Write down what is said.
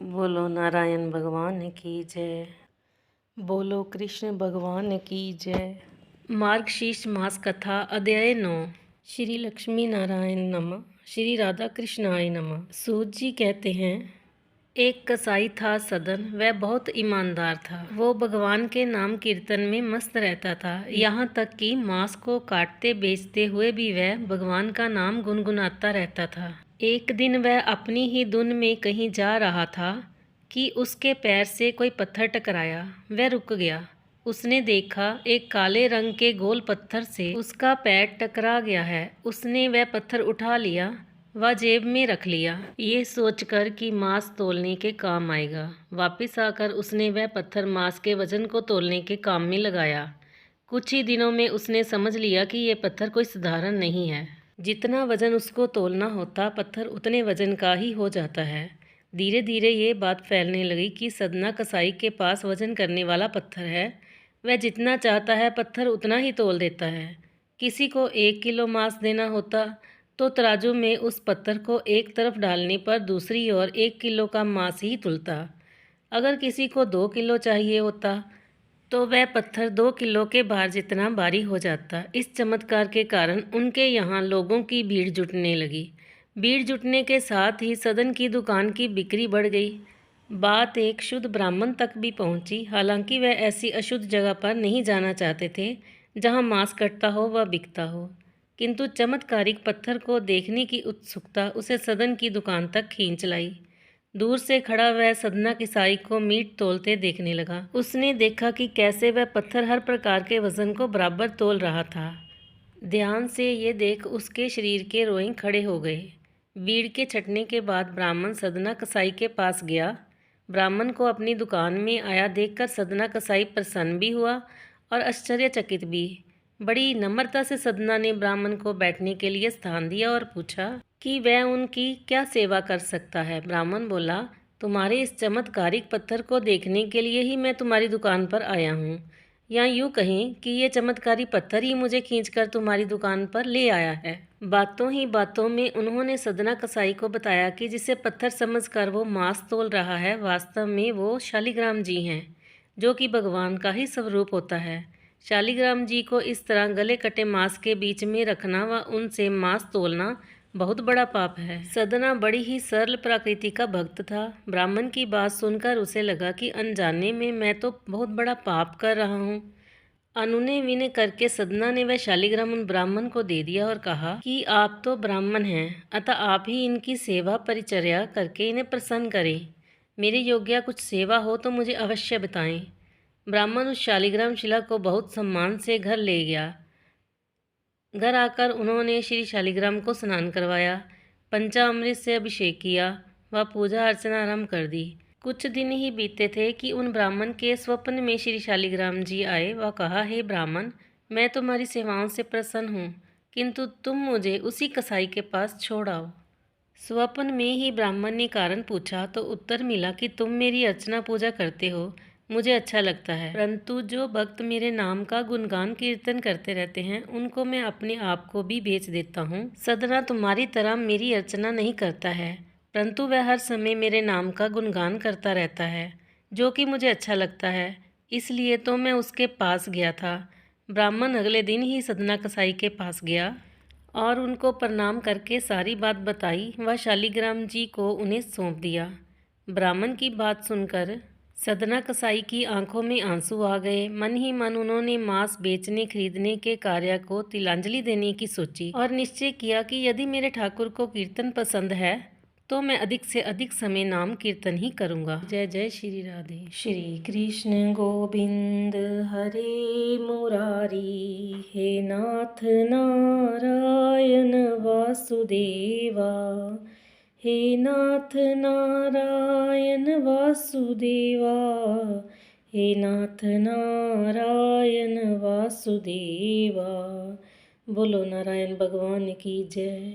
बोलो नारायण भगवान की जय। बोलो कृष्ण भगवान की जय। मार्गशीर्ष मास कथा अध्याय 9। श्री लक्ष्मी नारायण नमः। श्री राधा कृष्णाय नमः। सूत जी कहते हैं, एक कसाई था सदन। वह बहुत ईमानदार था। वो भगवान के नाम कीर्तन में मस्त रहता था। यहाँ तक कि मांस को काटते बेचते हुए भी वह भगवान का नाम गुनगुनाता रहता था। एक दिन वह अपनी ही धुन में कहीं जा रहा था कि उसके पैर से कोई पत्थर टकराया। वह रुक गया। उसने देखा एक काले रंग के गोल पत्थर से उसका पैर टकरा गया है। उसने वह पत्थर उठा लिया व जेब में रख लिया, ये सोचकर कि मांस तोलने के काम आएगा। वापस आकर उसने वह पत्थर मांस के वजन को तोलने के काम में लगाया। कुछ ही दिनों में उसने समझ लिया कि यह पत्थर कोई साधारण नहीं है। जितना वजन उसको तोलना होता, पत्थर उतने वजन का ही हो जाता है। धीरे धीरे ये बात फैलने लगी कि सदना कसाई के पास वजन करने वाला पत्थर है। वह जितना चाहता है पत्थर उतना ही तोल देता है। किसी को 1 किलो मांस देना होता तो तराजू में उस पत्थर को एक तरफ डालने पर दूसरी ओर 1 किलो का मांस ही तुलता। अगर किसी को 2 किलो चाहिए होता तो वह पत्थर 2 किलो के भार जितना भारी हो जाता। इस चमत्कार के कारण उनके यहाँ लोगों की भीड़ जुटने लगी। भीड़ जुटने के साथ ही सदन की दुकान की बिक्री बढ़ गई। बात एक शुद्ध ब्राह्मण तक भी पहुंची। हालांकि वह ऐसी अशुद्ध जगह पर नहीं जाना चाहते थे जहां मांस कटता हो व बिकता हो, किंतु चमत्कारिक पत्थर को देखने की उत्सुकता उसे सदन की दुकान तक खींच लाई। दूर से खड़ा वह सदना कसाई को मीट तोलते देखने लगा। उसने देखा कि कैसे वह पत्थर हर प्रकार के वजन को बराबर तोल रहा था। ध्यान से ये देख उसके शरीर के रोएं खड़े हो गए। भीड़ के छटने के बाद ब्राह्मण सदना कसाई के पास गया। ब्राह्मण को अपनी दुकान में आया देखकर सदना कसाई प्रसन्न भी हुआ और आश्चर्यचकित भी। बड़ी नम्रता से सदना ने ब्राह्मण को बैठने के लिए स्थान दिया और पूछा कि वह उनकी क्या सेवा कर सकता है। ब्राह्मण बोला, तुम्हारे इस चमत्कारिक पत्थर को देखने के लिए ही मैं तुम्हारी दुकान पर आया हूँ, या यूँ कहें कि ये चमत्कारी पत्थर ही मुझे खींचकर तुम्हारी दुकान पर ले आया है। बातों ही बातों में उन्होंने सदना कसाई को बताया कि जिसे पत्थर समझकर वो मांस तोल रहा है, वास्तव में वो शालिग्राम जी हैं, जो कि भगवान का ही स्वरूप होता है। शालिग्राम जी को इस तरह गले कटे मांस के बीच में रखना व उनसे मांस तोलना बहुत बड़ा पाप है। सदना बड़ी ही सरल प्रकृति का भक्त था। ब्राह्मण की बात सुनकर उसे लगा कि अनजाने में मैं तो बहुत बड़ा पाप कर रहा हूँ। अनुनय विनय करके सदना ने वह शालिग्राम उन ब्राह्मण को दे दिया और कहा कि आप तो ब्राह्मण हैं, अतः आप ही इनकी सेवा परिचर्या करके इन्हें प्रसन्न करें। मेरे योग्य कुछ सेवा हो तो मुझे अवश्य बताएं। ब्राह्मण उस शालिग्राम शिला को बहुत सम्मान से घर ले गया। घर आकर उन्होंने श्री शालिग्राम को स्नान करवाया, पंचामृत से अभिषेक किया व पूजा अर्चना आरंभ कर दी। कुछ दिन ही बीते थे कि उन ब्राह्मण के स्वप्न में श्री शालिग्राम जी आए व कहा, हे ब्राह्मण, मैं तुम्हारी सेवाओं से प्रसन्न हूँ, किंतु तुम मुझे उसी कसाई के पास छोड़ आओ। स्वप्न में ही ब्राह्मण ने कारण पूछा तो उत्तर मिला कि तुम मेरी अर्चना पूजा करते हो, मुझे अच्छा लगता है, परंतु जो भक्त मेरे नाम का गुणगान कीर्तन करते रहते हैं उनको मैं अपने आप को भी बेच देता हूँ। सदना तुम्हारी तरह मेरी अर्चना नहीं करता है, परंतु वह हर समय मेरे नाम का गुणगान करता रहता है, जो कि मुझे अच्छा लगता है, इसलिए तो मैं उसके पास गया था। ब्राह्मण अगले दिन ही सदना कसाई के पास गया और उनको प्रणाम करके सारी बात बताई व शालिग्राम जी को उन्हें सौंप दिया। ब्राह्मण की बात सुनकर सदना कसाई की आंखों में आंसू आ गए। मन ही मन उन्होंने मांस बेचने खरीदने के कार्य को तिलांजलि देने की सोची और निश्चय किया कि यदि मेरे ठाकुर को कीर्तन पसंद है तो मैं अधिक से अधिक समय नाम कीर्तन ही करूँगा। जय जय श्री राधे। श्री कृष्ण गोविंद हरे मुरारी, हे नाथ नारायण वासुदेवा, हे नाथ नारायण वासुदेवा, हे नाथ नारायण वासुदेवा। बोलो नारायण भगवान की जय।